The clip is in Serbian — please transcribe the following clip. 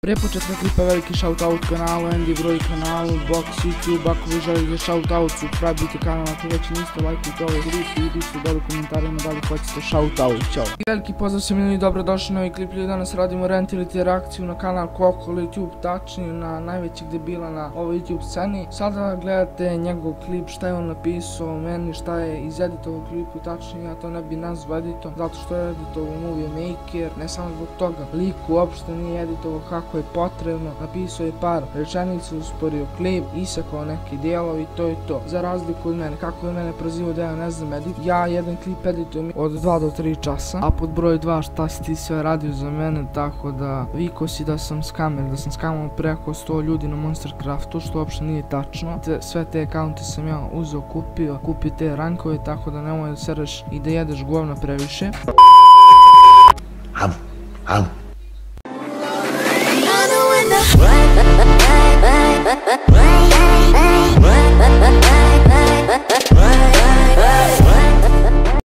Prije početka klipa veliki shoutout kanalu, Andy Broj kanalu, Box YouTube, ako vi želite shoutout, subscribe kanal, ako već niste, lajkujte ovaj klip i pišite dole u komentarima da li hoćete shoutout, ćao. Veliki pozdrav svima ljudi, dobrodošli na ovaj klip, ljudi danas radimo Rentility reakciju na kanal Kokol YouTube, tačnije na najvećeg debila na ovoj YouTube sceni. Sada gledate njegov klip, šta je on napisao meni, šta je iz editovog klipu, tačnije ja to ne bi nazvao editom, zato što je editovao Movie Maker, ne samo zbog toga, lik uopšte nije editovao kako je potrebno, napisao je par rečenica, usporio klip, isekao neki dijelovi, to je to. Za razliku od mene, kako je mene prozivao da ja ne znam edit, ja jedan klip editujem od 2 do 3 časa, a pod broj 2 šta si ti sve radio za mene, tako da viko si da sam skamer, da sam skamao preko 100 ljudi na Monstercraftu, što uopšte nije tačno. Sve te akaunte sam ja uzeo, kupio te rankove, tako da nemoj da sereš i da jedeš govna previše. Right.